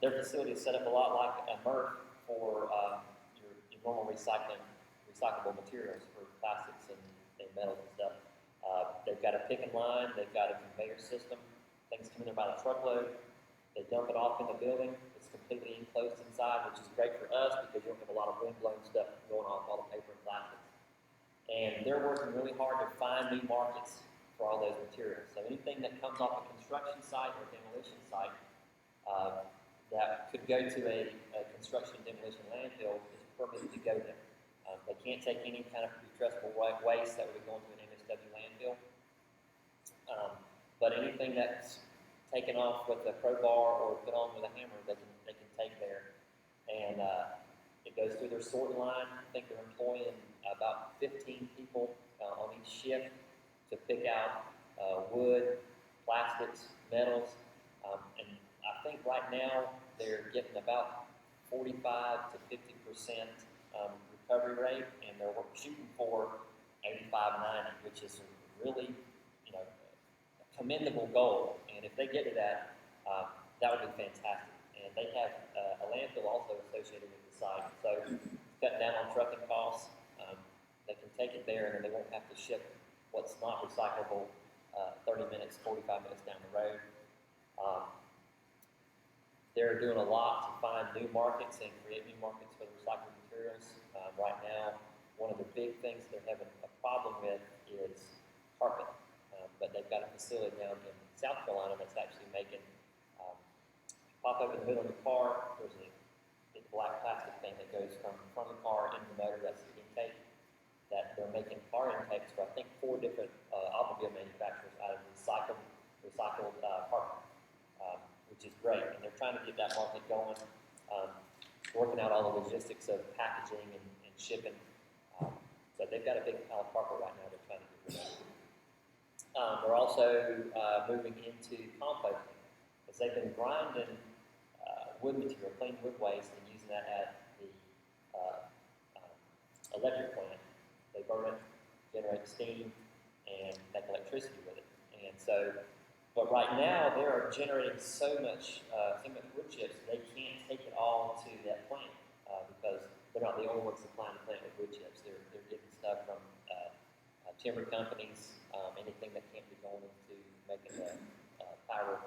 their facility is set up a lot like a MRF for your normal recyclable materials for plastics and metals and stuff. They've got a pick and line, they've got a conveyor system, things come in there by the truckload, they dump it off in the building, it's completely enclosed inside, which is great for us because you don't have a lot of wind-blown stuff going off all the paper and plastics. And they're working really hard to find new markets for all those materials. So anything that comes off a construction site or demolition site that could go to a construction demolition landfill is permitted to go there. They can't take any kind of putrescible waste that would be going to an MSW landfill. But anything that's taken off with a crowbar or put on with a hammer, they can take there. And it goes through their sorting line. I think they're employing about 15 people on each shift to pick out wood, plastics, metals. And I think right now they're getting about 45 to 50% recovery rate, and they're shooting for 85, 90, which is a really, a commendable goal. And if they get to that, that would be fantastic. And they have a landfill also associated with the site, so cutting down on trucking costs. They can take it there, and then they won't have to ship what's not recyclable 30 minutes, 45 minutes down the road. They're doing a lot to find new markets and create new markets for the recycled materials. Right now, one of the big things they're having a problem with is carpet. But they've got a facility down in South Carolina that's actually making, pop open the hood on the car, there's a big black plastic thing that goes from the car into the motor, that's the intake, that they're making car intakes for, I think, 4 different automobile manufacturers out of recycled carpet, which is great. And they're trying to get that market going, working out all the logistics of packaging and shipping. So they've got a big pile of carpet right now they're trying to get rid of. They're also moving into composting, because they've been grinding wood material, clean wood waste, and using that at the electric plant. They burn it, generate steam, and make electricity with it. And so, but right now they are generating so much wood chips they can't take it all to that plant because they're not the only ones supplying the plant with wood chips. They're getting stuff from timber companies, anything that can't be going into making a fiber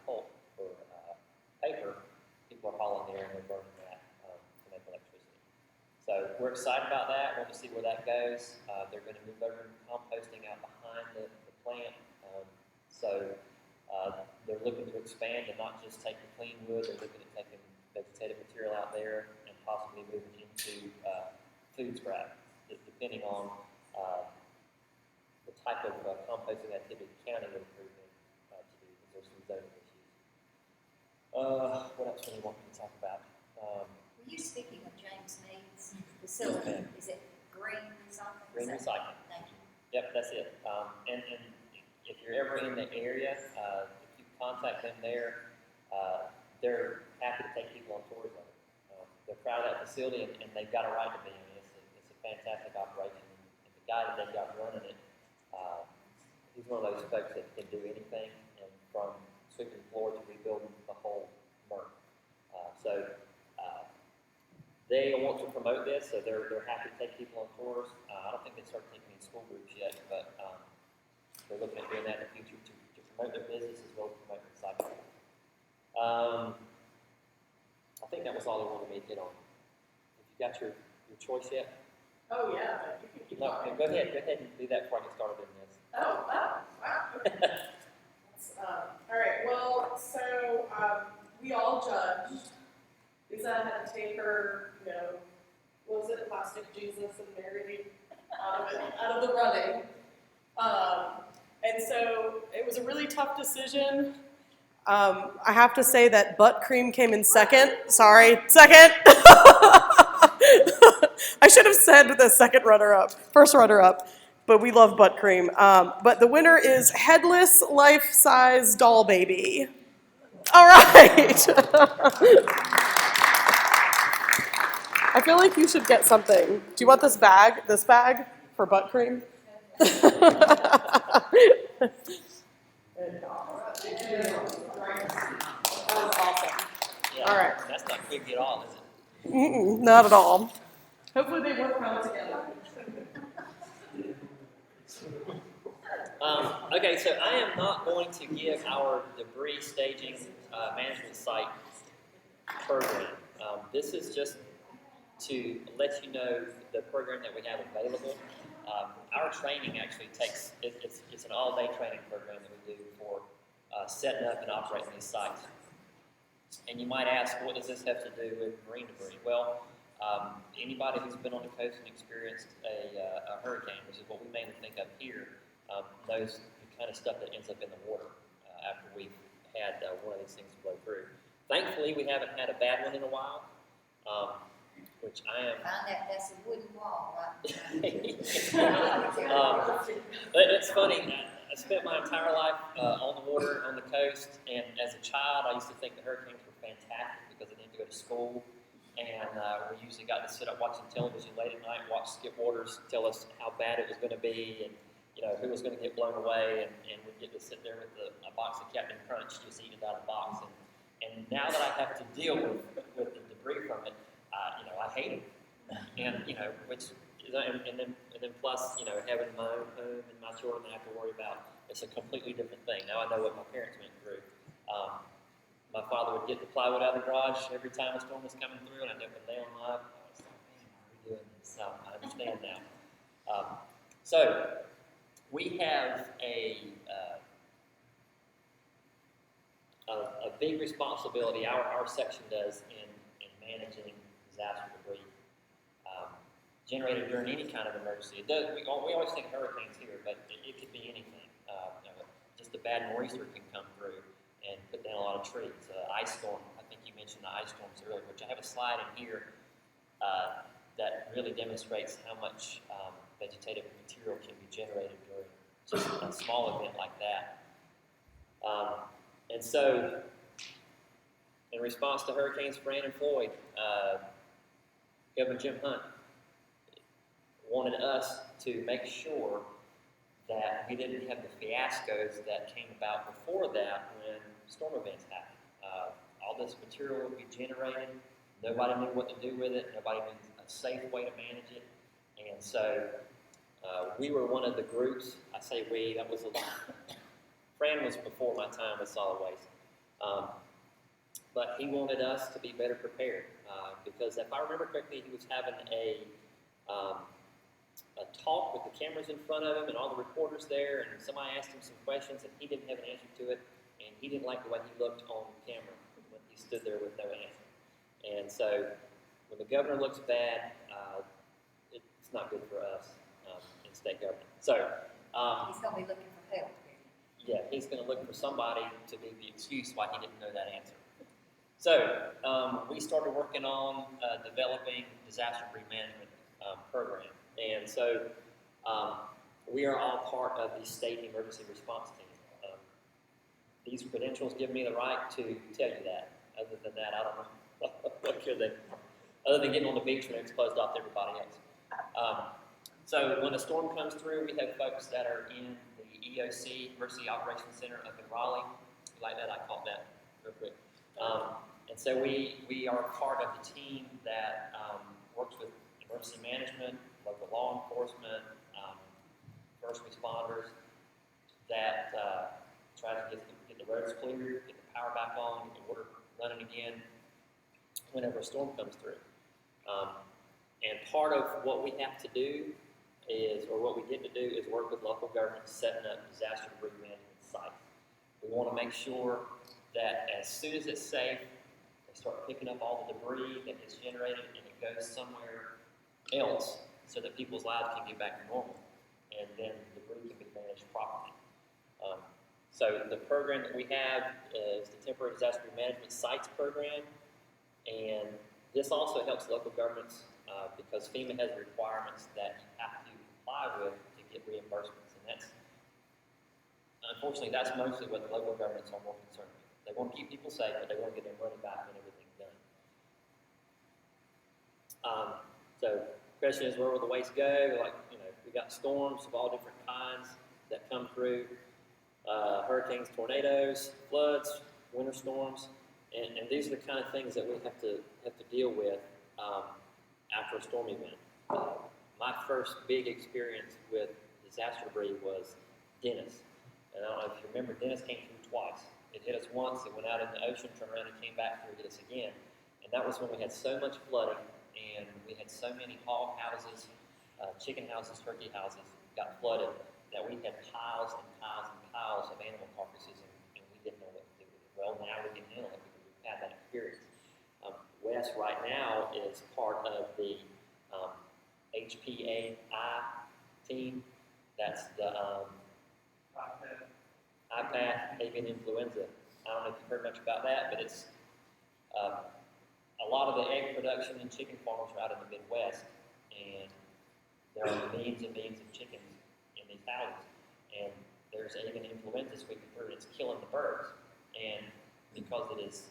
pulp for paper. People are hauling there and they're burning that to make electricity. So we're excited about that. Want to see where that goes. They're going to move over to composting out behind the plant. They're looking to expand and not just take the clean wood. They're looking at taking vegetative material out there and possibly moving into food scrap, depending on the type of composting activity the county would approve them to do, because there's some zoning issues. What else do you want me to talk about? Were you speaking of James Mead's facility? Yes, is it green recycling? Green recycling. Thank you. Yep, that's it. And if you're ever in the area, if you contact them there, they're happy to take people on tours of it. They're proud of that facility, and they've got a right to be. I mean, it's a fantastic operation. And the guy that they've got running it, he's one of those folks that can do anything, and from sweeping the floor to rebuilding the whole MRF. They want to promote this, so they're happy to take people on tours. I don't think they started taking in school groups yet, but they're looking at doing that in the future to promote their business as well as promote recycling. I think that was all they wanted me to hit on. Have you got your choice yet? Oh yeah, but you can keep No, talking. go ahead and do that before I get started in this. Oh, wow. Okay. All right, well, so we all judged. Lisa had to take her, what was it, plastic Jesus and Mary out of the running. And so it was a really tough decision. I have to say that butt cream came in second. Sorry, second. I should have said the second runner-up, first runner-up, but we love butt cream. But the winner is Headless Life-Size Doll Baby. All right. I feel like you should get something. Do you want this bag for butt cream? That was awesome. Yeah. not creepy at all, is it? Not at all. Hopefully they work well together. Okay, so I am not going to give our debris staging management site program. This is just to let you know the program that we have available. Our training actually takes, it's an all-day training program that we do for setting up and operating these sites. And you might ask, what does this have to do with marine debris? Well, anybody who's been on the coast and experienced a hurricane, which is what we mainly think of here, knows the kind of stuff that ends up in the water after we've had one of these things blow through. Thankfully, we haven't had a bad one in a while, which I am. Find out that's a wooden wall, right? But it's funny. I spent my entire life on the water, on the coast, and as a child, I used to think the hurricanes were fantastic because I didn't go to school, and we usually got to sit up watching television late at night, watch Skip Waters tell us how bad it was going to be, and who was going to get blown away, and we'd get to sit there with a box of Captain Crunch just eating out of the box. And now that I have to deal with the debris from it, I hate it. And then plus, having my own home and my children I have to worry about, it's a completely different thing. Now I know what my parents went through. My father would get the plywood out of the garage every time a storm was coming through, and I'd open the nail in my eye. I was like, man, why are we doing this? So I understand now. So we have a big responsibility, our section does, in managing disaster debris generated during any kind of emergency. We always think hurricanes here, but it could be anything. Just a bad nor'easter can come through and put down a lot of trees. Ice storm, I think you mentioned the ice storms earlier, which I have a slide in here that really demonstrates how much vegetative material can be generated during just a small event like that. And so, in response to Hurricanes Fran and Floyd, Governor Jim Hunt wanted us to make sure that we didn't have the fiascos that came about before that when storm events happened. All this material would be generated, nobody knew what to do with it, nobody knew a safe way to manage it, and so we were one of the groups. I say we, that was a lot. Fran was before my time with solid waste. But he wanted us to be better prepared because if I remember correctly, he was having a talk with the cameras in front of him and all the reporters there, and somebody asked him some questions and he didn't have an answer to it, and he didn't like the way he looked on camera when he stood there with no answer. And so when the governor looks bad, it's not good for us in state government. So He's gonna be looking for help. yeah, he's going to look for somebody to be the excuse why he didn't know that answer. So we started working on developing disaster debris management program, and so we are all part of the state emergency response team. These credentials give me the right to tell you that. Other than that, I don't know what should they. Other than getting on the beach when it's closed off to everybody else. So when a storm comes through, we have folks that are in the EOC, Emergency Operations Center up in Raleigh. Like that, I caught that real quick. And so we are part of the team that works with emergency management, local law enforcement, first responders, that try to get the roads clear, get the power back on, get the water running again whenever a storm comes through. And part of what we have to do is, or what we get to do, is work with local governments setting up disaster debris management sites. We want to make sure that as soon as it's safe, they start picking up all the debris that gets generated and it goes somewhere else so that people's lives can get back to normal, and then the debris can be managed properly. So the program that we have is the Temporary Disaster Management Sites Program, and this also helps local governments because FEMA has requirements that you have to comply with to get reimbursements, and that's, unfortunately, that's mostly what the local governments are more concerned with. They want to keep people safe, but they want to get their money back when everything's done. So the question is, where will the waste go? Like, we got storms of all different kinds that come through, hurricanes, tornadoes, floods, winter storms. And these are the kind of things that we have to deal with after a storm event. My first big experience with disaster debris was Dennis. And I don't know if you remember, Dennis came through twice. It hit us once, it went out in the ocean, turned around and came back through, hit us again. And that was when we had so much flooding, and we had so many hog houses, chicken houses, turkey houses got flooded, that we had piles and piles and piles of animal carcasses, and we didn't know what to do with it. Well, now we can handle it because we've had that experience. Wes right now is part of the HPAI team. That's the IPAT avian influenza. I don't know if you've heard much about that, but it's a lot of the egg production and chicken farms are out in the Midwest, and there are millions and millions of chickens in these houses, and there's avian influenza sweeping through, and it's killing the birds. And because it is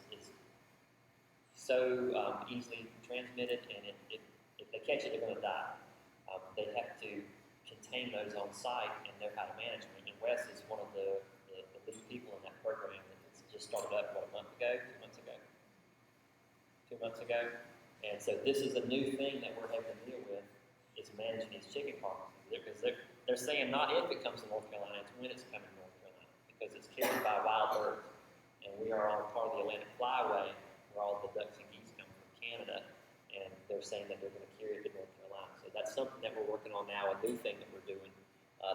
so easily transmitted, and if they catch it, they're going to die. They have to contain those on site and know how to manage them. And Wes is one of the lead people in that program that's just started up, what, 2 months ago? And so this is a new thing that we're having to deal with, is managing these chicken farms. Because they're saying not if it comes to North Carolina, it's when it's coming to North Carolina, because it's carried by wild birds. And we are on part of the Atlantic Flyway, where all the ducks and geese come from Canada, and they're saying that they're going to carry it to North Carolina. So that's something that we're working on now, a new thing that we're doing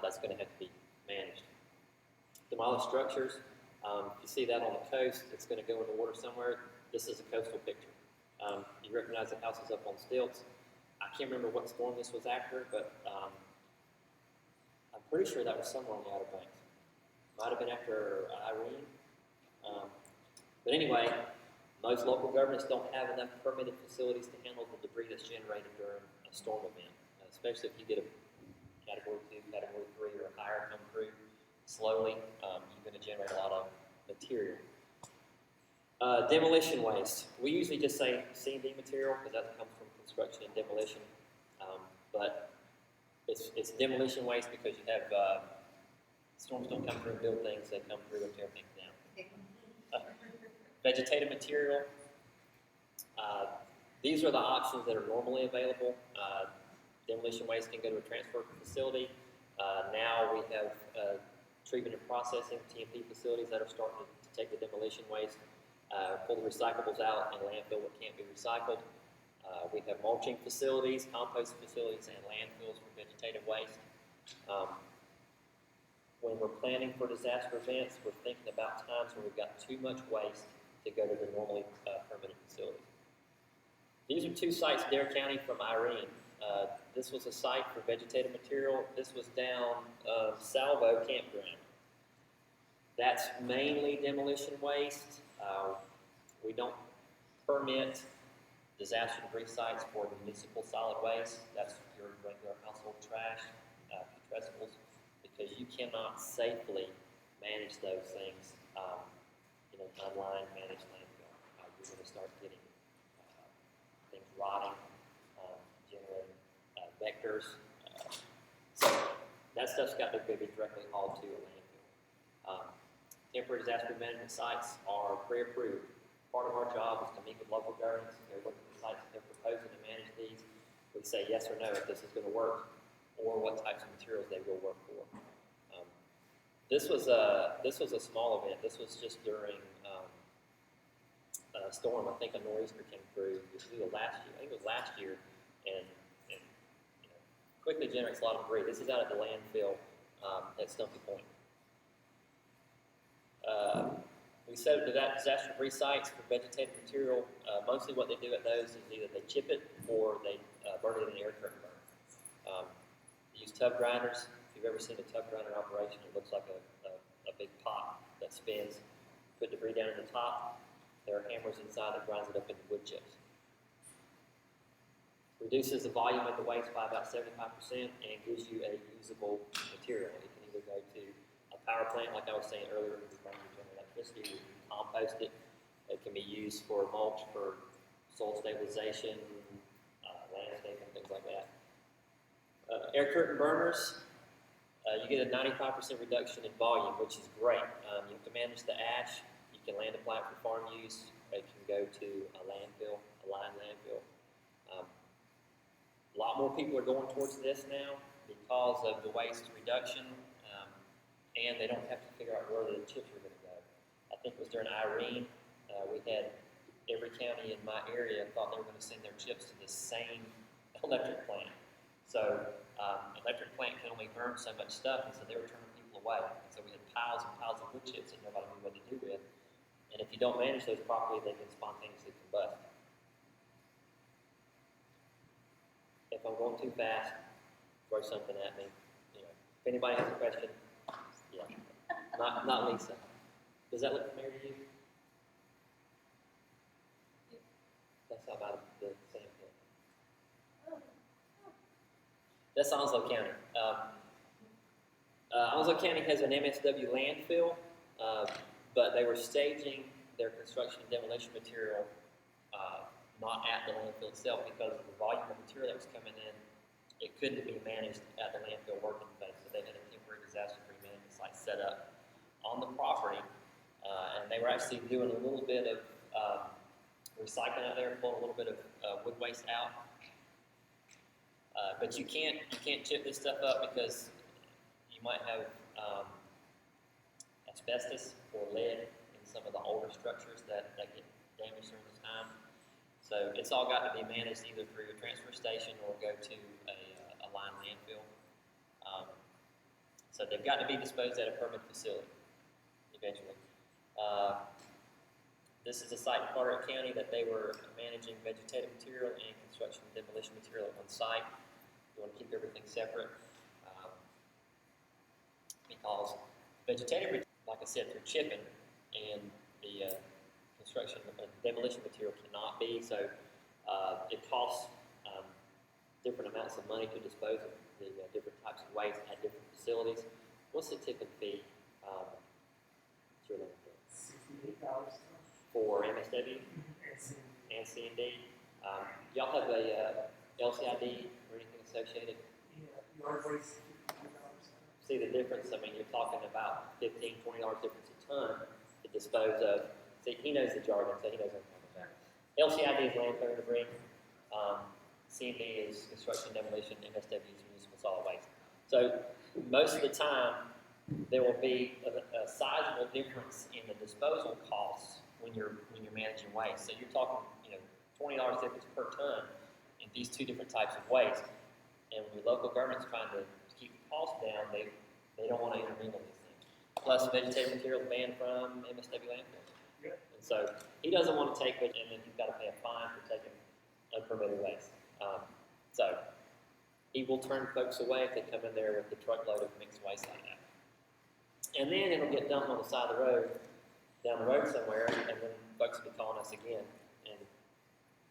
that's going to have to be managed. Demolished structures, if you see that on the coast, it's going to go in the water somewhere. This is a coastal picture. You recognize the houses up on stilts. I can't remember what storm this was after, but I'm pretty sure that was somewhere on the Outer Banks. Might have been after Irene. But anyway, most local governments don't have enough permitted facilities to handle the debris that's generated during a storm event, especially if you get a Category 2, Category 3, or higher come through slowly. You're going to generate a lot of material. Demolition waste. We usually just say C&D material because that comes from construction and demolition, but it's demolition waste because you have storms don't come through and build things; they come through and tear things down. Vegetative material. These are the options that are normally available. Demolition waste can go to a transfer facility. Now we have treatment and processing, TMP facilities that are starting to take the demolition waste, pull the recyclables out, and landfill what can't be recycled. We have mulching facilities, compost facilities, and landfills for vegetative waste. When we're planning for disaster events, we're thinking about times when we've got too much waste to go to the normally permitted facilities. These are 2 sites in Dare County from Irene. This was a site for vegetative material. This was down Salvo Campground. That's mainly demolition waste. We don't permit disaster debris sites for municipal solid waste. That's your regular household trash, Putrescibles, because you cannot safely manage those things in an online managed landfill. You're going to start getting things rotting, generating vectors. So that stuff's got to be directly hauled to a landfill. Temporary disaster management sites are pre-approved. Part of our job is to meet with local governments. They're looking at the sites that they're proposing to manage these. We say yes or no if this is going to work, or what types of materials they will work for. This was a small event. This was just during a storm. I think a nor'easter came through. It was last year. I think it was last year, and quickly generates a lot of debris. This is out at the landfill at Stumpy Point. We set up disaster debris sites for vegetative material. Mostly what they do at those is either they chip it or they burn it in an air curtain burn. They use tub grinders. If you've ever seen a tub grinder operation, it looks like a big pot that spins. Put debris down in the top. There are hammers inside that grinds it up into wood chips. Reduces the volume of the waste by about 75% and gives you a usable material. It can either go to a power plant, like I was saying earlier, we can generate electricity, we can compost it. It can be used for mulch, for soil stabilization, landscaping, things like that. Air curtain burners, you get a 95% reduction in volume, which is great. You have to manage the ash. You can land apply it for farm use. You more people are going towards this now because of the waste reduction, and they don't have to figure out where the chips are going to go. I think it was during Irene, we had every county in my area thought they were going to send their chips to the same electric plant. So electric plant can only burn so much stuff, and so they were turning people away. And so we had piles and piles of wood chips that nobody knew what to do with. And if you don't manage those properly, they can spontaneously combust. If I'm going too fast, throw something at me. You know, if anybody has a question, yeah, not Lisa. Does that look familiar to you? That's about the same thing. That's Onslow County. Onslow County has an MSW landfill, but they were staging their construction and demolition material not at the landfill itself because of the volume of material that was coming in. It couldn't be managed at the landfill working place, so they had a temporary disaster-free management site set up on the property, and they were actually doing a little bit of recycling out there, pulling a little bit of wood waste out. But you can't chip this stuff up because you might have asbestos or lead in some of the older structures that get damaged during this time. So it's all got to be managed either through a transfer station or go to a line landfill. So they've got to be disposed at a permanent facility eventually. This is a site in Carteret County that they were managing vegetative material and construction and demolition material at one site. You want to keep everything separate because vegetative, like I said, they're chipping, and the construction and demolition material cannot be. So it costs different amounts of money to dispose of the different types of waste at different facilities. What's the tipping fee? What's your landfill? $68 For MSW and CMD. Y'all have a LCID or anything associated? Yeah, yard waste, $52. See the difference? I mean, you're talking about $15, $20 difference a ton to dispose of. See, he knows the jargon, so he knows what I'm talking about. LCID is landfill debris. CMD is construction demolition. MSW is municipal solid waste. So most of the time, there will be a sizable difference in the disposal costs when you're managing waste. So you're talking, $20 difference per ton in these two different types of waste. And when your local government's trying to keep the cost down, they don't want to intermingle these things. Plus, vegetative material is banned from MSW landfill. Yep. And so he doesn't want to take it, and then you've got to pay a fine for taking unpermitted waste. So he will turn folks away if they come in there with a truckload of mixed waste like that. And then it'll get dumped on the side of the road, down the road somewhere, and then folks will be calling us again. And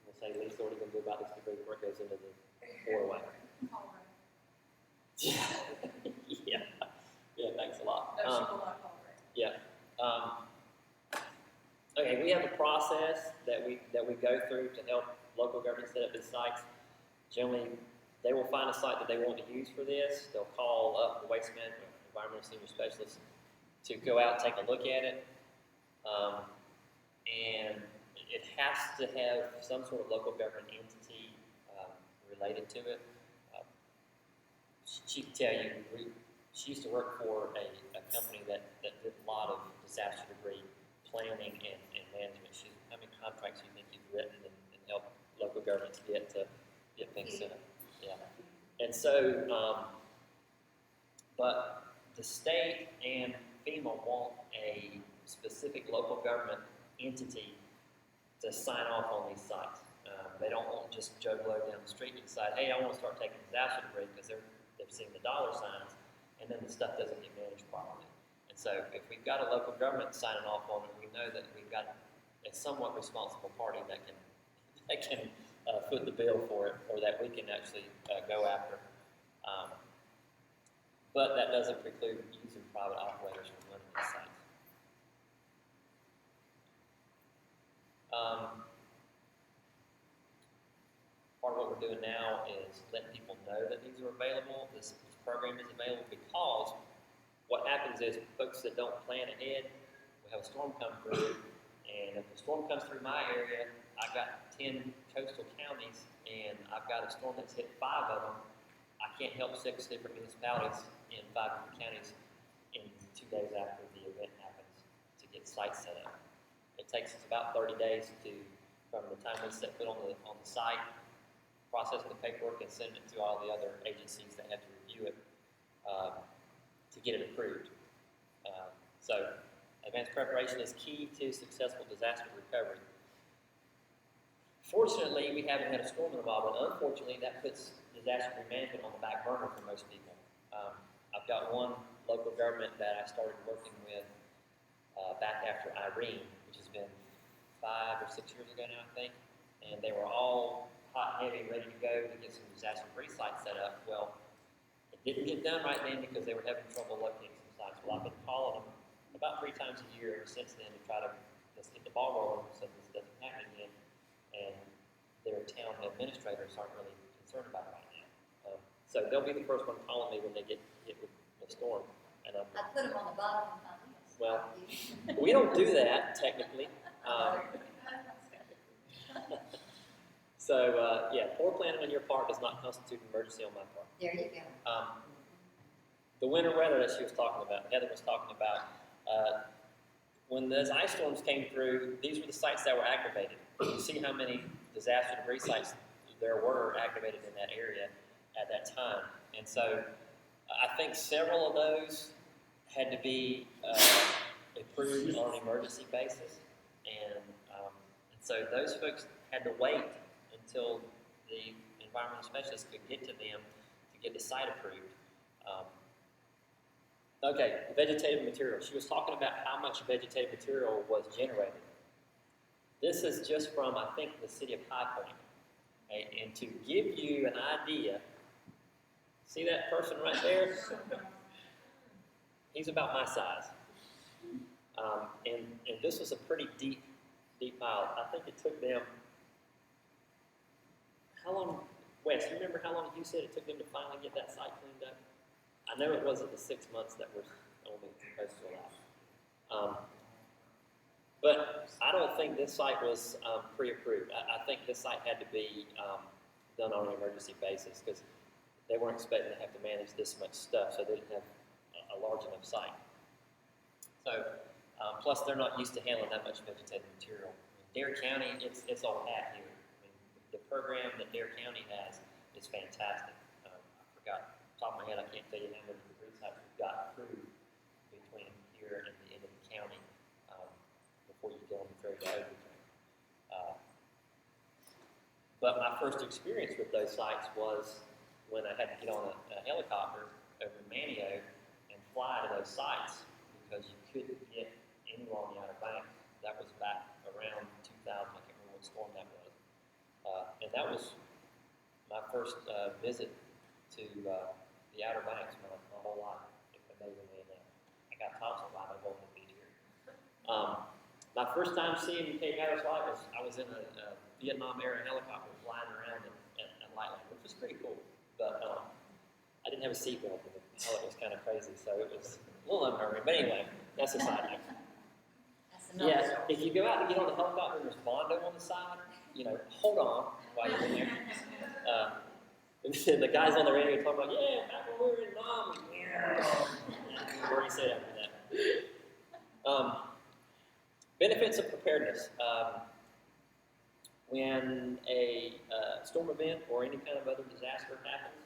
we'll say, Lisa, what are you going to do about this debris before it goes into the four-way? Yeah. Yeah, thanks a lot. No, she will not call right. Yeah. Okay, we have a process that we go through to help local governments set up these sites. Generally, they will find a site that they want to use for this. They'll call up the waste management, environmental senior specialist to go out and take a look at it. And it has to have some sort of local government entity related to it. She can tell you, she used to work for a company that did a lot of disaster debris planning and management. How many contracts do you think you've written and helped local governments get things set up? Yeah. And so, but the state and FEMA want a specific local government entity to sign off on these sites. They don't want just Joe Blow down the street and decide, hey, I want to start taking disaster debris because they've seen the dollar signs, and then the stuff doesn't get managed properly. And so if we've got a local government signing off on it, we know that we've got a somewhat responsible party that can foot the bill for it, or that we can actually go after. But that doesn't preclude using private operators from running these sites. Part of what we're doing now is letting people know that these are available, this program is available, because what happens is folks that don't plan ahead, we have a storm come through, And if a storm comes through my area, I've got 10 coastal counties, and I've got a storm that's hit 5 of them. I can't help 6 different municipalities in 5 different counties in 2 days after the event happens to get sites set up. It takes us about 30 days from the time we set foot on the site, processing the paperwork and sending it to all the other agencies that have to review it to get it approved. So advanced preparation is key to successful disaster recovery. Fortunately, we haven't had a storm involved, but unfortunately, that puts disaster management on the back burner for most people. I've got one local government that I started working with back after Irene, which has been 5 or 6 years ago now, I think, and they were all hot and heavy, ready to go to get some disaster-free sites set up. Well, it didn't get done right then because they were having trouble locating some sites. Well, I've been calling them about 3 times a year ever since then to try to just get the ball rolling so this doesn't happen again. And their town administrators aren't really concerned about it right now. So they'll be the first one calling me when they get hit with the storm. And I put them on the bottom of my list. well, we don't do that technically. So yeah, poor planning on your part does not constitute an emergency on my part. There you go. The winter weather that she was talking about, Heather was talking about, when those ice storms came through, these were the sites that were activated. You see how many disaster debris sites there were activated in that area at that time. And so I think several of those had to be approved on an emergency basis. And so those folks had to wait until the environmental specialist could get to them to get the site approved. Okay, vegetative material. She was talking about how much vegetative material was generated. This is just from, I think, the city of High Point. Okay, and to give you an idea, see that person right there? He's about my size. And this was a pretty deep pile. I think it took them, how long, Wes, you remember how long you said it took them to finally get that site cleaned up? I know it wasn't the 6 months that were only supposed to allow. But I don't think this site was pre-approved. I think this site had to be done on an emergency basis because they weren't expecting to have to manage this much stuff, so they didn't have a large enough site. So, plus they're not used to handling that much vegetative material. Dare County, it's all hat here. I mean, the program that Dare County has is fantastic. I forgot, off the top of my head, I can't tell you how many debris sites we've got approved between here and the end of the county before you get on the ferry to Overton. But my first experience with those sites was when I had to get on a helicopter over Manio and fly to those sites because you couldn't get anywhere on the Outer Banks. That was back around 2000. I can't remember what storm that was. And that was my first visit to the Outer Banks my whole life. Amazingly enough, I got tonsillitis over the beach here. My first time seeing Cape Hatteras Light was I was in a Vietnam-era helicopter flying around at Lightland, which was pretty cool. But I didn't have a seatbelt, and the pilot was kind of crazy, so it was a little unnerving. But anyway, that's a side note. Yeah, if you go out to get on the helicopter and there's Bondo on the side, hold on while you're in there. And the guys on the radio talking about, yeah, back when we were in Nam, what do you say after that? Benefits of preparedness. When a storm event or any kind of other disaster happens,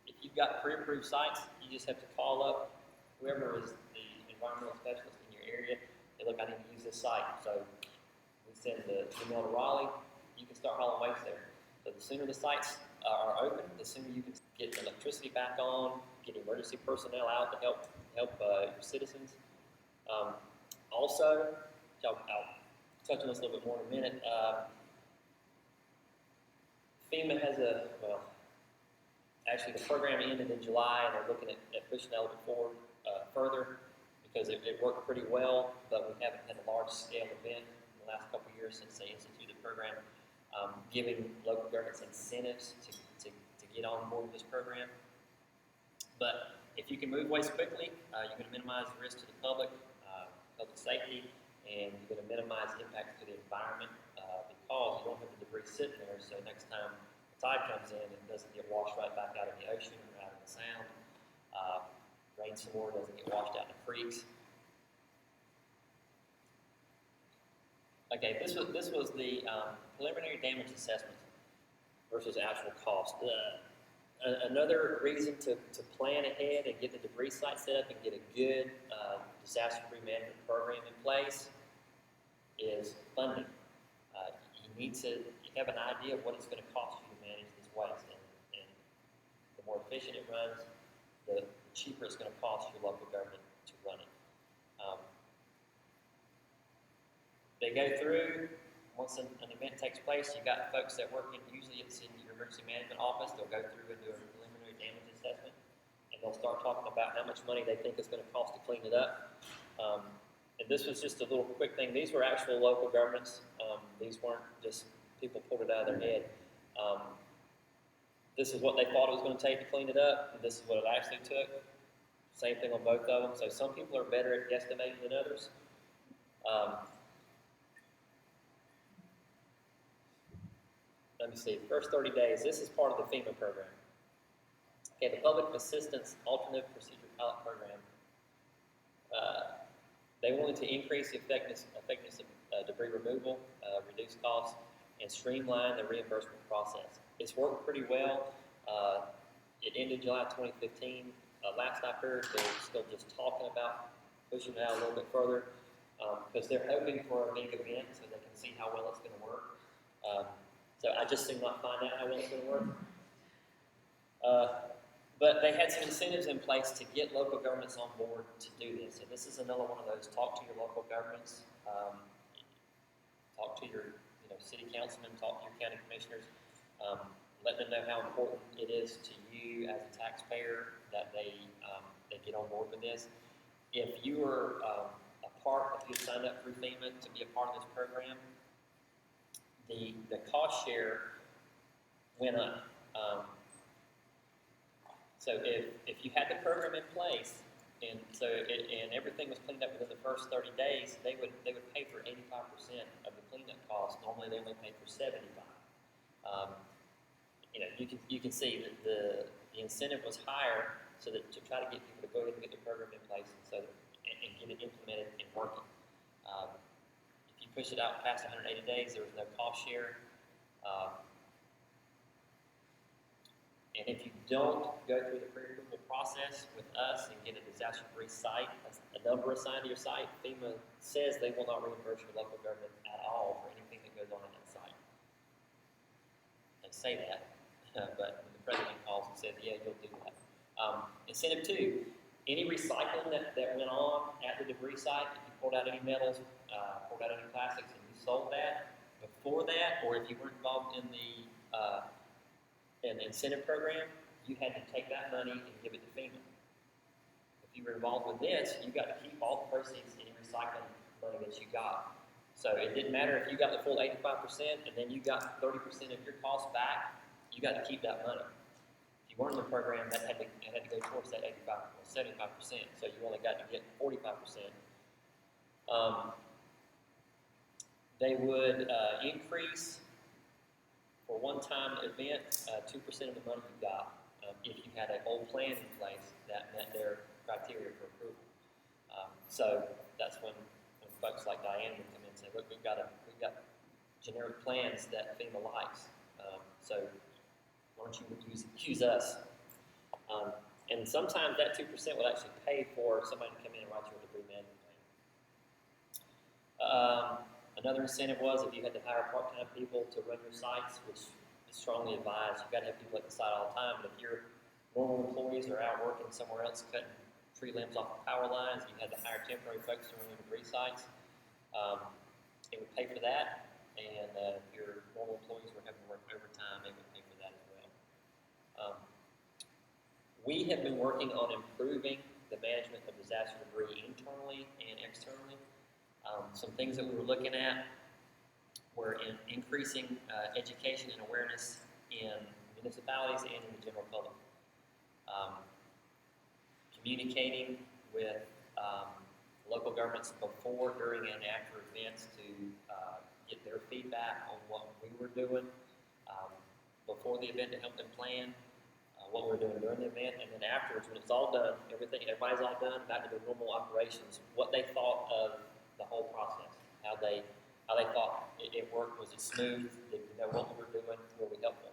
if you've got pre-approved sites, you just have to call up whoever is the environmental specialist in your area. Hey, look, I need to use this site. So we send the email to Raleigh. You can start hauling waste there. So the sooner the sites are open, the sooner you can get electricity back on, get emergency personnel out to help your citizens. Also, I'll touch on this a little bit more in a minute. FEMA has actually the program ended in July, and they're looking at pushing that a little bit forward further because it worked pretty well, but we haven't had a large-scale event in the last couple of years since they instituted the program, giving local governments incentives to get on board with this program. But if you can move waste quickly, you're going to minimize the risk to the public safety, and you're going to minimize impacts to the environment because you don't have the debris sitting there. So next time the tide comes in, it doesn't get washed right back out in the ocean or out in the sound. Rain some more, doesn't get washed out in the creeks. Okay, this was the preliminary damage assessment versus actual cost. Another reason to plan ahead and get the debris site set up and get a good disaster debris management program in place is funding. You need to have an idea of what it's going to cost you to manage this waste, and the more efficient it runs, the cheaper it's going to cost your local government to run it. They go through, once an event takes place, you got folks that work in, usually it's in your emergency management office, they'll go through and do a preliminary damage assessment, and they'll start talking about how much money they think it's going to cost to clean it up. And this was just a little quick thing. These were actual local governments. These weren't just people pulled it out of their head. This is what they thought it was going to take to clean it up, and this is what it actually took. Same thing on both of them. So some people are better at guesstimating than others. Let me see, the first 30 days, this is part of the FEMA program. Okay, the Public Assistance Alternative Procedure Pilot Program. They wanted to increase the effectiveness of debris removal, reduce costs, and streamline the reimbursement process. It's worked pretty well. It ended July 2015. Last I heard, they're still just talking about pushing it out a little bit further because they're hoping for a big event so they can see how well it's going to work. So I just did not find out how well it's going to work. But they had some incentives in place to get local governments on board to do this. So this is another one of those, talk to your local governments, talk to your city councilmen, talk to your county commissioners, let them know how important it is to you as a taxpayer that they get on board with this. If you were if you signed up through FEMA to be a part of this program, the cost share went up. So if you had the program in place, and everything was cleaned up within the first 30 days, they would pay for 85% of the cleanup cost. Normally they only pay for 75%. You can see that the incentive was higher, so that to try to get people to go ahead and get the program in place, and get it implemented and working. If you push it out past 180 days, there was no cost share. And if you don't go through the pre-approval process with us and get a disaster-free site, a number assigned to your site, FEMA says they will not reimburse your local government at all for anything that goes on in that site. They say that, but when the president calls and says, yeah, you'll do that. Incentive 2, any recycling that went on at the debris site, if you pulled out any metals, pulled out any plastics, and you sold that, before that, or if you weren't involved in the incentive program, you had to take that money and give it to FEMA. If you were involved with this, you got to keep all the proceeds in recycling money that you got. So it didn't matter if you got the full 85% and then you got 30% of your costs back, you got to keep that money. If you weren't in the program, that had to go towards that 85 or 75%, so you only got to get 45%. They would increase for one-time event 2% of the money you got if you had an old plan in place that met their criteria for approval. So that's when folks like Diane would come in and say, look, we've got generic plans that FEMA likes. So why don't you use us? And sometimes that 2% would actually pay for somebody to come in and write you a debris management plan. Another incentive was if you had to hire part-time people to run your sites, which is strongly advised. You've got to have people at the site all the time, but if your normal employees are out working somewhere else cutting tree limbs off of power lines, you had to hire temporary folks to run the debris sites. It would pay for that, and if your normal employees were having to work overtime, it would pay for that as well. We have been working on improving the management of disaster debris internally and externally. Some things that we were looking at were in increasing education and awareness in municipalities and in the general public. Communicating with local governments before, during, and after events to get their feedback on what we were doing before the event to help them plan what we're doing during the event, and then afterwards, when it's all done, everybody's all done, back to their normal operations, what they thought of the whole process, how they thought it worked, was it smooth, did we know what we were doing, were we helpful?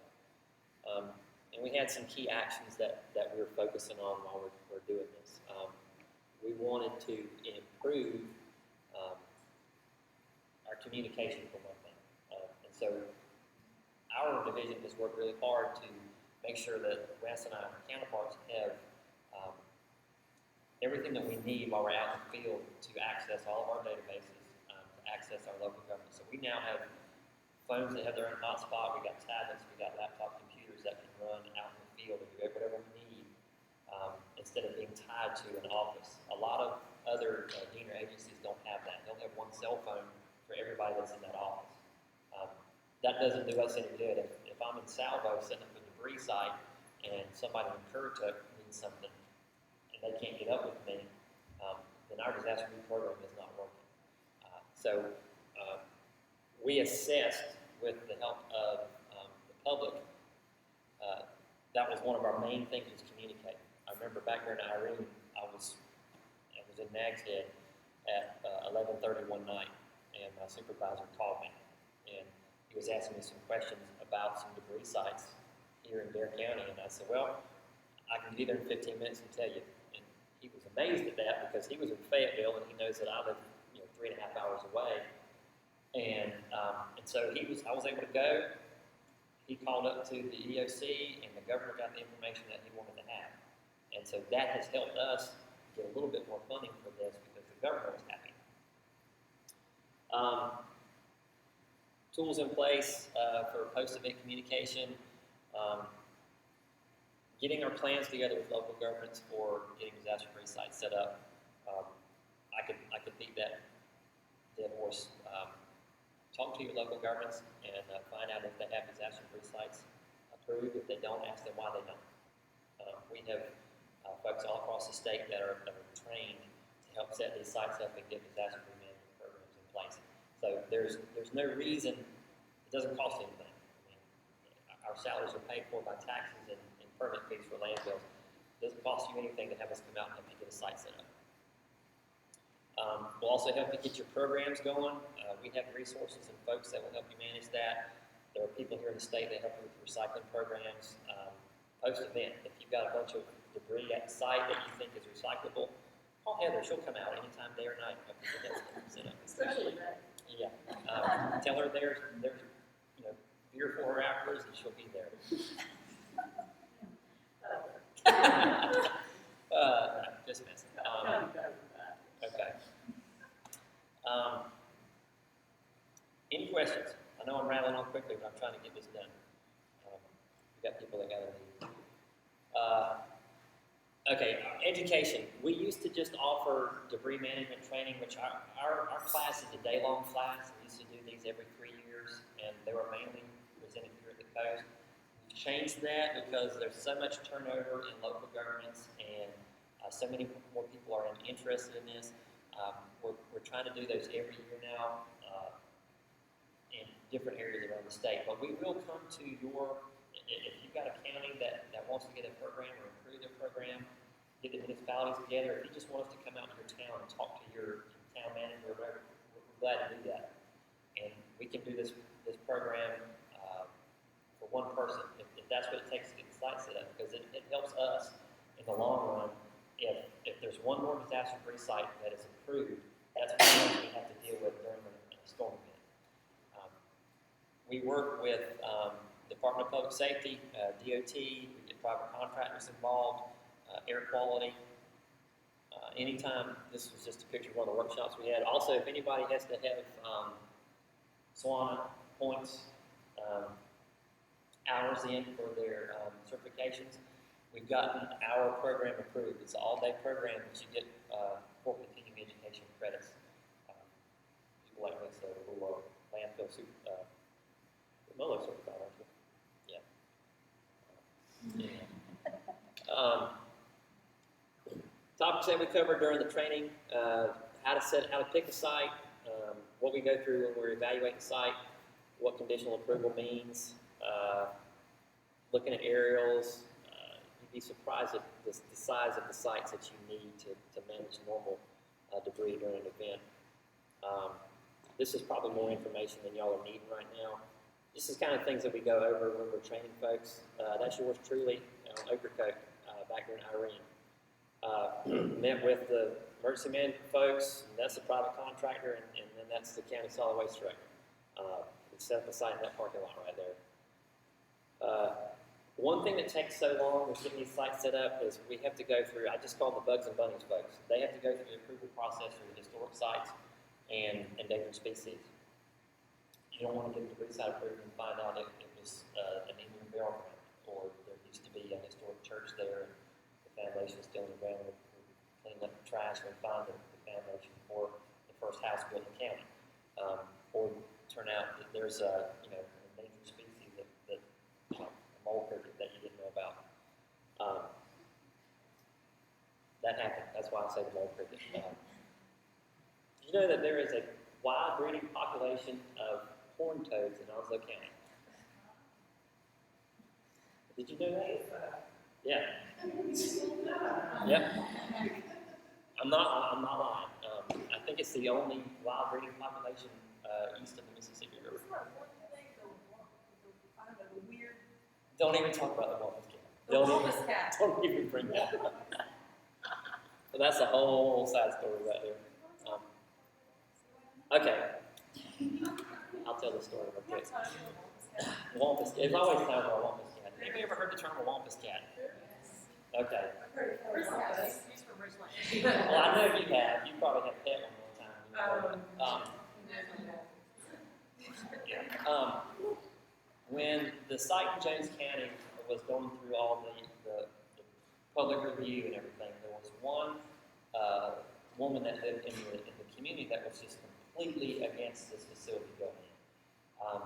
And we had some key actions that we were focusing on while we're doing this. We wanted to improve our communication for one thing. And so our division has worked really hard to make sure that Wes and I, our counterparts, have everything that we need while we're out in the field to access all of our databases, to access our local government. So we now have phones that have their own hotspot, we got tablets, we got laptop computers that can run out in the field and do whatever we need, instead of being tied to an office. A lot of other DENR agencies don't have that. They'll have one cell phone for everybody that's in that office. That doesn't do us any good. If I'm in Salvo setting up a debris site and somebody in Currituck needs something and they can't get up with me, then our disaster relief program is not working. So we assessed, with the help of the public, that was one of our main things, was communicate. I remember back there in Irene, I was in Nags Head at 11:30 one night, and my supervisor called me, and he was asking me some questions about some debris sites here in Dare County, and I said, well, I can get there in 15 minutes and tell you. And he was amazed at that, because he was in Fayetteville, and he knows that I live 3.5 hours away. And so I was able to go. He called up to the EOC, and the governor got the information that he wanted to have. And so that has helped us get a little bit more funding for this, because the governor was happy. Tools in place for post-event communication. Getting our plans together with local governments for getting disaster-free sites set up. I could beat that dead horse. Talk to your local governments and find out if they have disaster-free sites approved. If they don't, ask them why they don't. We have folks all across the state that are trained to help set these sites up and get disaster-free management programs in place. So there's no reason, it doesn't cost anything. I mean, our salaries are paid for by taxes and permit fees for landfills. It doesn't cost you anything to have us come out and help you get a site set up. We'll also help you get your programs going. We have resources and folks that will help you manage that. There are people here in the state that help you with recycling programs. Post-event, if you've got a bunch of debris at the site that you think is recyclable, call Heather. She'll come out anytime, day or night. Especially that. Yeah. Tell her there's beer for her afterwards, and she'll be there. Just messing. Okay. Any questions? I know I'm rattling on quickly, but I'm trying to get this done. We've got people that got to leave. Okay, education. We used to just offer debris management training, which our class is a day-long class. We used to do these every 3 years, and they were mainly presented here at the coast. We've changed that because there's so much turnover in local governments, and so many more people are interested in this. We're trying to do those every year now in different areas around the state. But we will come to if you've got a county that wants to get a program or improve their program, get the municipalities together. If you just want us to come out to your town and talk to your town manager or whatever, we're glad to do that. And we can do this program for one person, if that's what it takes to get the site set up, because it helps us in the long run. If there's one more disaster-free site that is approved, that's what we have to deal with during the storm event. We work with Department of Public Safety, DOT, we get private contractors involved, air quality. Anytime, this was just a picture of one of the workshops we had. Also, if anybody has to have SWAN points, hours in for their certifications, we've gotten our program approved. It's an all-day program that you get for continuing education credits. People like me, so we'll landfill MOLO certified, aren't you? Yeah. Topics that we covered during the training, how to pick a site, what we go through when we're evaluating the site, what conditional approval means, looking at aerials. You'd be surprised at the size of the sites that you need to manage normal debris during an event. This is probably more information than y'all are needing right now. This is kind of things that we go over when we're training folks. That's yours truly, Ocracoke, back here in Irene. Met with the emergency management folks, and that's the private contractor, and then that's the county solid waste director. We set up a site in that parking lot right there. One thing that takes so long with getting these sites set up is we have to go through, I just call them the bugs and bunnies folks. They have to go through the approval process for the historic sites and endangered species. You don't want to get the debris site approved and find out if it was an Indian burial ground, or there used to be a historic church there and the foundation is still in the ground. We're cleaning up the trash and find the foundation for the first house built in the county. Or turn out that there's an endangered species that a mole cricket that you didn't know about. That happened. That's why I say the mole cricket. Did you know that there is a wild breeding population of horned toads in Onslow County? Did you know that? Yeah. Yep. I'm not lying. I think it's the only wild breeding population east of the Mississippi River. Don't even talk about the wampus cat. Don't even bring that up. So that's a whole side story right there. Okay. I'll tell the story real quick. Wampus. There's always time for a wampus cat. Anybody ever heard the term a wampus cat? Okay. Well, I know you have. You probably have pet one time. When the site in James County was going through all the public review and everything, there was one woman that lived in the community that was just completely against this facility going in.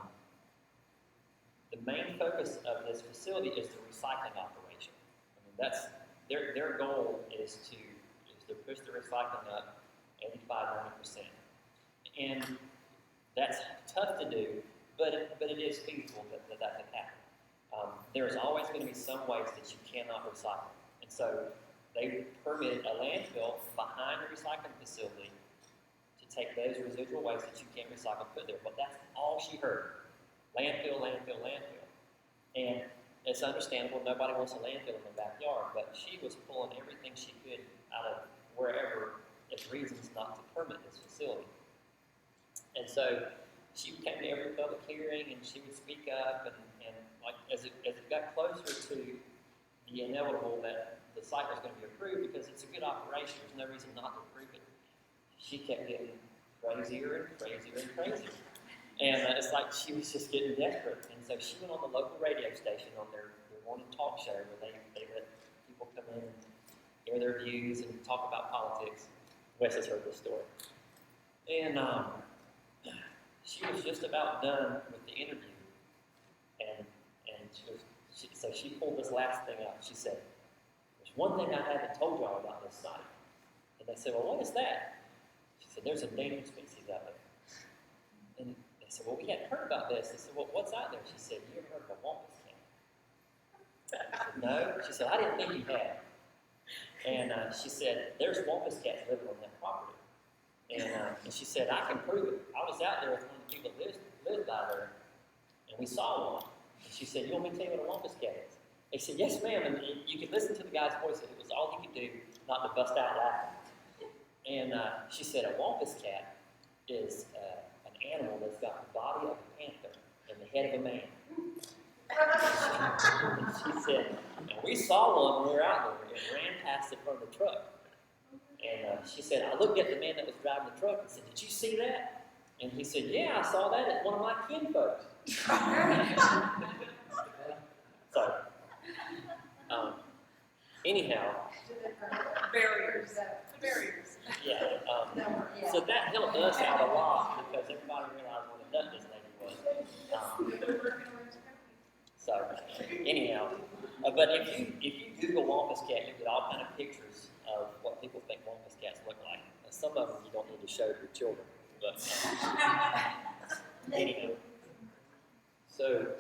The main focus of this facility is the recycling operation. I mean, that's their goal is to push the recycling up 85–90%, and that's tough to do, but it is feasible that can happen. There's always going to be some waste that you cannot recycle, and so they permitted a landfill behind the recycling facility to take those residual waste that you can't recycle and put there. But that's all she heard. Landfill, landfill, landfill. And it's understandable, nobody wants a landfill in their backyard, but she was pulling everything she could out of wherever as reasons not to permit this facility. And so she came to every public hearing and she would speak up, and like as it got closer to the inevitable that the site was going to be approved because it's a good operation, there's no reason not to approve it, she kept getting crazier and crazier and crazier. And it's like she was just getting desperate. And so she went on the local radio station on their morning talk show where they let people come in and air their views and talk about politics. Wes has heard this story. And she was just about done with the interview. And so she pulled this last thing out. She said, "There's one thing I haven't told y'all about this site." And they said, "Well, what is that?" She said, "There's endangered species out there." And they said, "Well, we hadn't heard about this." They said, "Well, what's out there?" She said, "You ever heard of a wampus cat?" I said, "No." She said, "I didn't think you had." And she said, "There's wampus cats living on that property." And she said, "I can prove it. I was out there with one of the people that lived by there, and we saw one." And she said, "You want me to tell you what a wampus cat is?" They said, "Yes, ma'am." And you could listen to the guy's voice. It was all he could do not to bust out laughing. And she said, "A wampus cat is an animal that's got the body of a panther and the head of a man." And she said, "And we saw one when we were out there. It ran past the front of the truck." And she said, "I looked at the man that was driving the truck and said, 'Did you see that?' And he said, 'Yeah, I saw that. It's one of my kinfolks.'" So, anyhow. Barriers. Yeah. So that helped us out a lot because everybody realized what a nut this lady was. So, anyhow. But if you Google wampus cat, you get all kind of pictures of what people think wampus cats look like. some of them you don't need to show to your children, but anyhow. So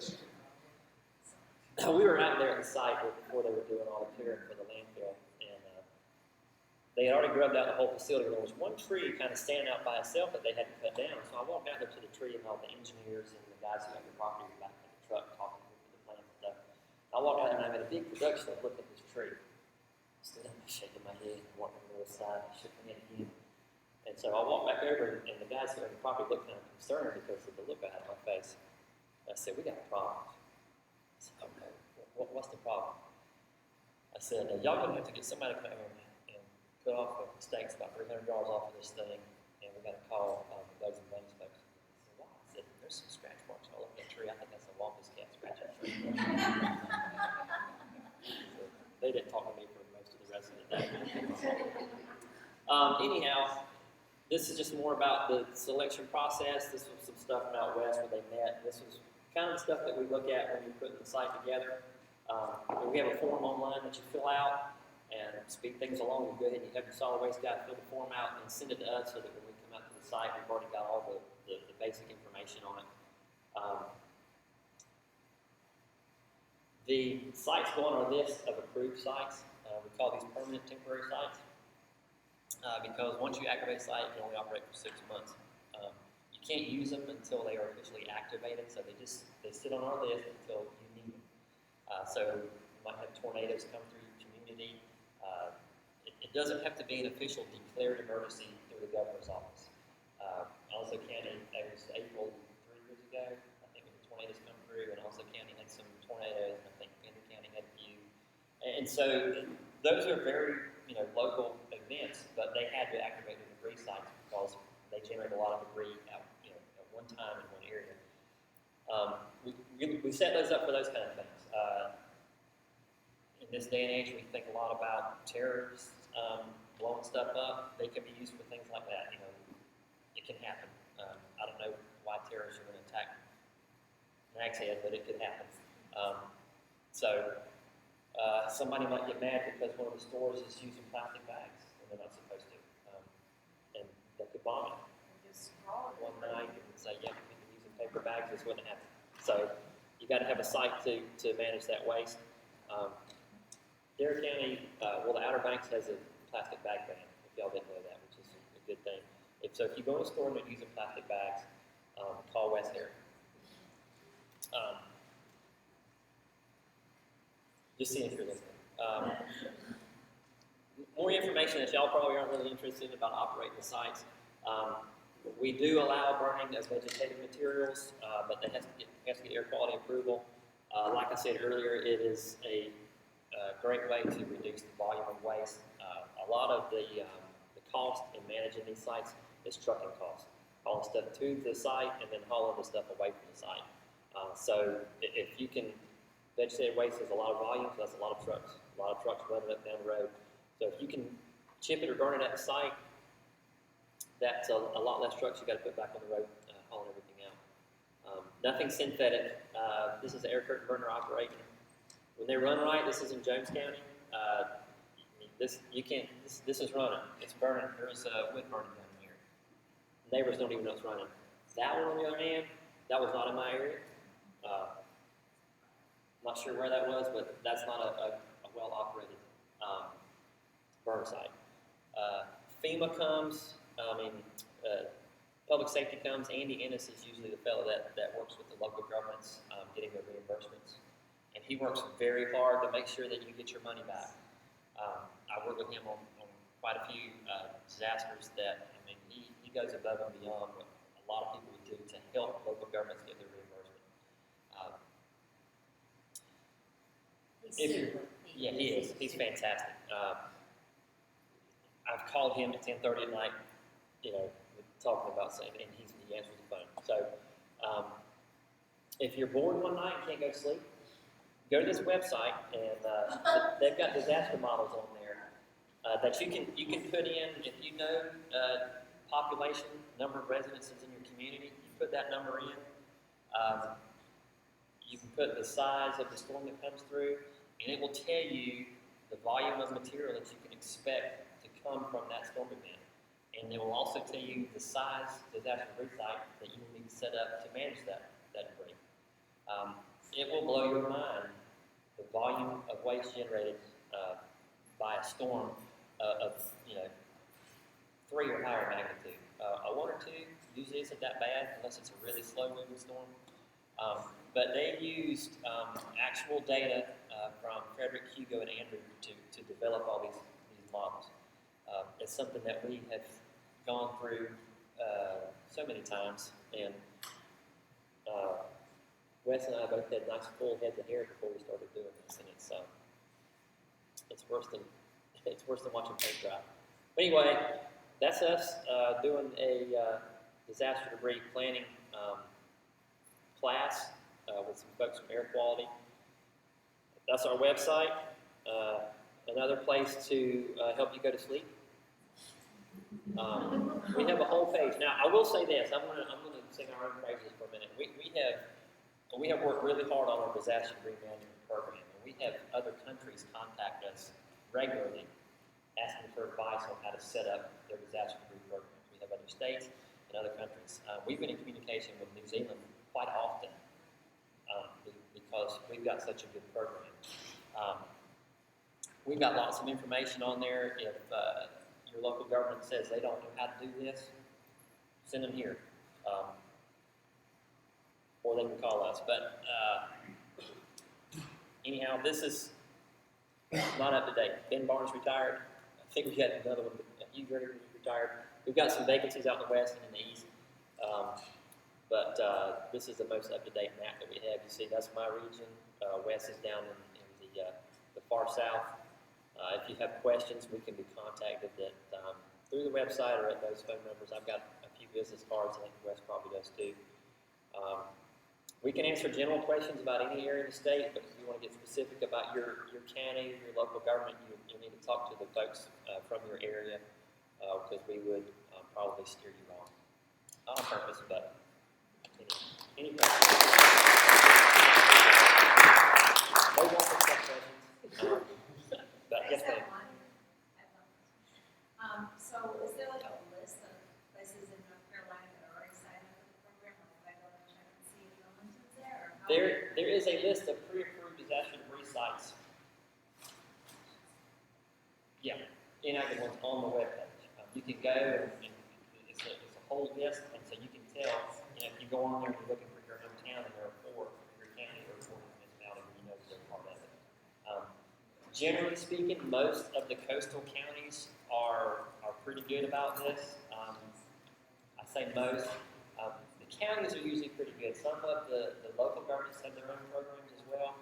we were out there at the site before they were doing all the clearing for the landfill, and they had already grubbed out the whole facility. There was one tree kind of standing out by itself that they had to cut down. So I walked out there to the tree, and all the engineers and the guys who owned the property were back in the truck talking to the plans and stuff. I walked out there, and I made a big production of looking at this tree. Stood up and shaking my head, and walked on the other side, and shook my head again. And so I walked back over, and the guys who owned the property looked kind of concerned because of the look I had on my face. And I said, "We got a problem." I said, "Okay, what's the problem?" I said, "Y'all gonna have to get somebody to come over and cut off the stakes about 300 yards off of this thing, and we got to call the Bugs and Bunnies folks." I said, "Why?" I said, "There's some scratch marks all over that tree. I think that's a Wampus cat scratching the tree." So they didn't talk to me for most of the rest of the day. Anyhow, this is just more about the selection process. This was some stuff from out west where they met. This was kind of the stuff that we look at when you're putting the site together. We have a form online that you fill out, and speed things along. You go ahead and you have your solid waste guy fill the form out and send it to us so that when we come out to the site, we've already got all the basic information on it. The sites go on our list of approved sites. We call these permanent temporary sites because once you activate a site, you can only operate for 6 months. You can't use them until they are officially activated, so they sit on our list until you need them. So you might have tornadoes come through your community. It doesn't have to be an official declared emergency through the governor's office. Also County, it was April 3 years ago, I think when the tornadoes come through, and also County had some tornadoes, and I think Pender County had a few. And so those are very, local events, but they had to activate the debris sites because they generate a lot of debris at one time in one area. We set those up for those kind of things. In this day and age, we think a lot about terrorists blowing stuff up. They can be used for things like that. It can happen. I don't know why terrorists are going to attack Nags Head, but it could happen. Somebody might get mad because one of the stores is using plastic bags and they're not supposed to, and they could bomb it one night and say, "Yeah, we've been using paper bags." This wouldn't happen. So you got to have a site to manage that waste. Dare County, the Outer Banks has a plastic bag ban, if y'all didn't know that, which is a good thing. If you go in a store and they're using plastic bags, call West Hair. Just seeing if you're listening. More information that y'all probably aren't really interested in about operating the sites. We do allow burning of vegetative materials, but that has to get air quality approval. Like I said earlier, it is a great way to reduce the volume of waste. A lot of the cost in managing these sites is trucking costs. Hauling stuff to the site and then hauling the stuff away from the site. So if you can, vegetative waste is a lot of volume, so that's a lot of trucks running up down the road. So if you can chip it or burn it at the site, that's a lot less trucks you got to put back on the road hauling everything out. Nothing synthetic. This is an air curtain burner operating. When they run right, this is in Jones County. This is running. It's burning. There's wood burning down here. Neighbors don't even know it's running. That one, on the other hand, that was not in my area. Not sure where that was, but that's not a well-operated burn site. FEMA comes. Public safety comes. Andy Ennis is usually the fellow that works with the local governments getting their reimbursements. And he works very hard to make sure that you get your money back. I work with him on quite a few disasters that, he goes above and beyond what a lot of people would do to help local governments get their reimbursement. Yeah, he is. He's fantastic. I've called him at 10:30 at night, talking about something, and he answers the phone. So, if you're bored one night and can't go to sleep, go to this website, and they've got disaster models on there that you can put in. If you know population, number of residences in your community, you put that number in. You can put the size of the storm that comes through, and it will tell you the volume of material that you can expect to come from that storm event. And it will also tell you the size disaster debris site that you need to set up to manage that debris. It will blow your mind, the volume of waste generated by a storm of 3 or higher magnitude. A 1 or 2 usually isn't that bad unless it's a really slow-moving storm. But they used actual data from Frederick, Hugo, and Andrew to develop all these models. It's something that we have gone through so many times, and Wes and I both had nice full heads of hair before we started doing this, and it's worse than watching paint dry. But anyway, that's us doing a disaster debris planning class with some folks from air quality. That's our website. Another place to help you go to sleep. We have a whole page. Now, I will say this. I'm gonna sing our own praises for a minute. We have worked really hard on our disaster debris management program, and we have other countries contact us regularly asking for advice on how to set up their disaster debris programs. We have other states and other countries. We've been in communication with New Zealand quite often because we've got such a good program. We've got lots of information on there. If your local government says they don't know how to do this, send them here. Or they can call us. But anyhow, this is not up to date. Ben Barnes retired. I think we had another one. Hugh Gregory retired. We've got some vacancies out in the west and in the east. But this is the most up-to-date map that we have. You see, that's my region. West is down in the far south. If you have questions, we can be contacted through the website or at those phone numbers. I've got a few business cards. I think West probably does too. We can answer general questions about any area in the state, but if you want to get specific about your county, your local government, you need to talk to the folks from your area because we would probably steer you wrong. Not on purpose, but any questions? No more questions. But yes, ma'am. So is there like a list of places in North Carolina that are already signed up for the program? Like I go and check and see if no one's there? There is a list of pre-approved disaster debris sites. Yeah, inactive ones on the webpage. You can go and it's a whole list, and so you can tell. If you go on there and you're looking for your hometown, and there are 4 in your county or 4 in your municipality, you know they're part of it. Generally speaking, most of the coastal counties are pretty good about this. I say most. The counties are usually pretty good. Some of the local governments have their own programs as well.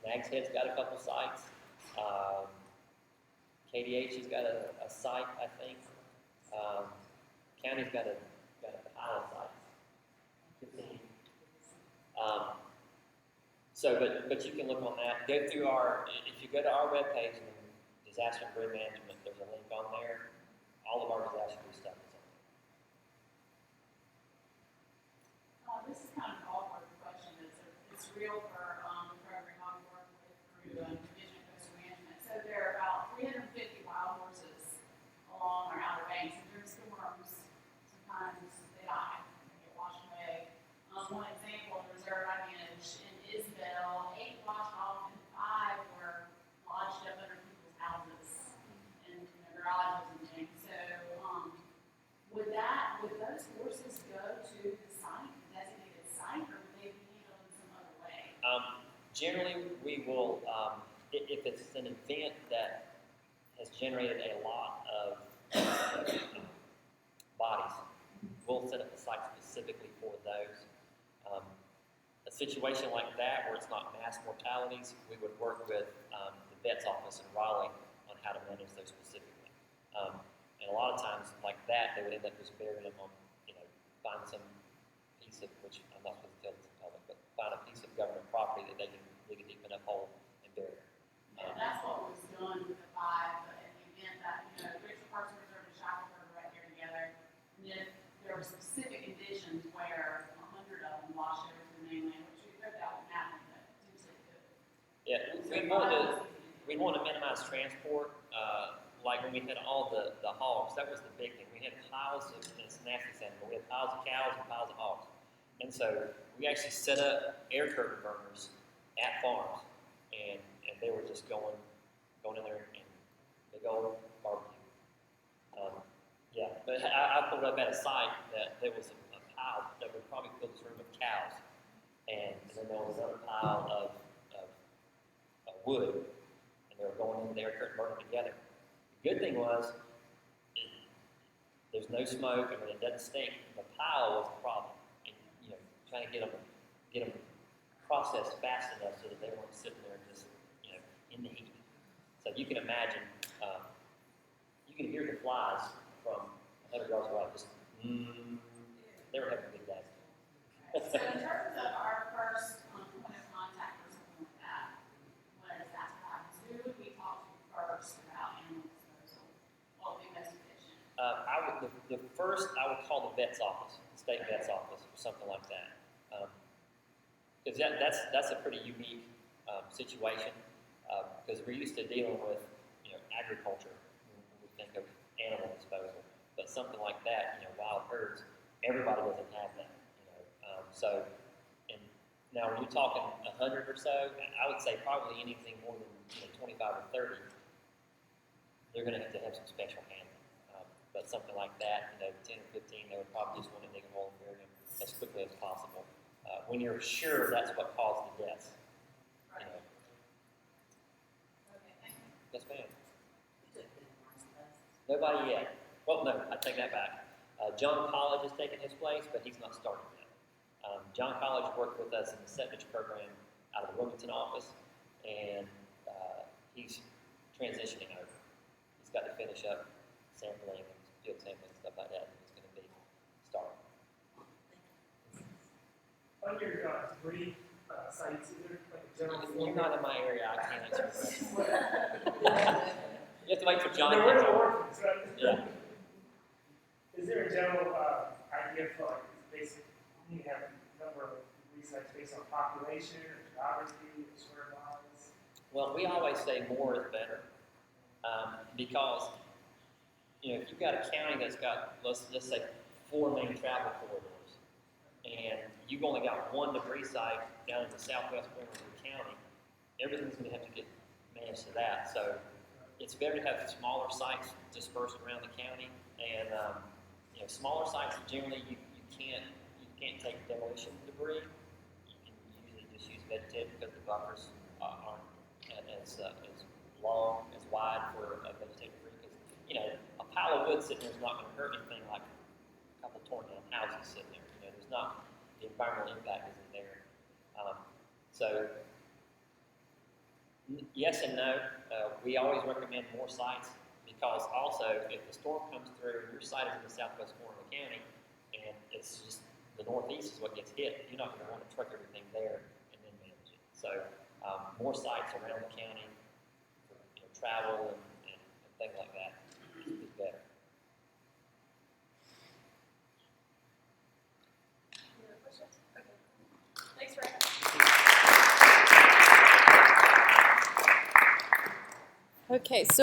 Nags Head's got a couple sites. KDH has got a site, I think. County's got a pilot site. But you can look on that. Go through if you go to our webpage and disaster debris management, there's a link on there. All of our disaster debris stuff is on there. This is kind of an awkward question. It's real for the program I'm working with through Division of Coastal Management. So there are about 350 wild horses along our outer banks, and during storms, sometimes they die, they get washed away. One example, the reserve I manage in Isabel, 8 washed off and 5 were lodged up under people's houses and their garages and things. So would those horses go to the site, the designated site, or would they be handled in some other way? Generally, we will, if it's an event that has generated a lot of bodies, we'll set up a site specifically for those. A situation like that, where it's not mass mortalities, we would work with the vet's office in Raleigh on how to manage those specifically. And a lot of times, like that, they would end up just burying them on, find some piece of, which I'm not supposed to tell this in public, but find a piece of government property that they can dig a deep enough hole and bury. And that's what was done with the 5 in the event that, Richard Parks and Reserve and Shackelford were right here together. And then there were specific conditions where 100 of them washed over to the mainland, which we hope that won't happen, but potentially it could. Yeah, we want to minimize transport. like when we had all the hogs, that was the big thing. We had piles of, and it's nasty sounding, but we had piles of cows and piles of hogs. And so we actually set up air curtain burners at farms, and they were just going in there and big old barbecue. Yeah, but I pulled up at a site that there was a pile that would probably fill this room with cows, and then there was another pile of wood, and they were going in there, burning together. The good thing was, there's no smoke, and it doesn't stink. The pile was the problem, and trying to get them processed fast enough so that they weren't sitting there just in the heat. So you can imagine, you can hear the flies from 100 yards away. Just they were having a good day. So in terms of our first point of contact or something like that, when a disaster happens, who would we talk to first about animal disposal? What would be most efficient? The first I would call the vet's office, the state vet's office, or something like that, because that's a pretty unique situation. Because we're used to dealing with agriculture when we think of animal disposal, but something like that, wild herds, everybody doesn't have that. So, and now when you're talking 100 or so, I would say probably anything more than 25 or 30, they're going to have some special handling. But something like that, 10 or 15, they would probably just want to dig a hole and bury them as quickly as possible. When you're sure that's what caused the deaths. Okay, thank you. Yes, ma'am. Nobody yet. Well, no, I take that back. John College has taken his place, but he's not started yet. John College worked with us in the septic program out of the Wilmington office, and he's transitioning over. He's got to finish up sampling and field sampling and stuff like that, and he's going to be starting. On your debris sites, is there like a general? You're not in my area, I can't answer your question. You have to wait for John. No, we're not working, so. Yeah. Is there a general idea for like basic? You have a number of research based on population, or geography, or square miles. Well, we always say more is better, because if you've got a county that's got let's say 4 main travel corridors, and you've only got one debris site down in the southwest corner of the county, everything's going to have to get managed to that. So it's better to have smaller sites dispersed around the county, and smaller sites generally you can't take demolition debris. You can usually just use vegetative because the buffers aren't as long, as wide for vegetative debris. Because a pile of wood sitting there is not going to hurt anything like a couple torn down houses sitting there. There's not the environmental impact isn't there. So yes and no. We always recommend more sites because also if the storm comes through and your site is in the southwest corner of the county and it's just the northeast is what gets hit, you're not going to want to truck everything there and then manage it. So more sites around the county for travel and things like that is better. Any other questions? Okay. Thanks, Rick. Okay, so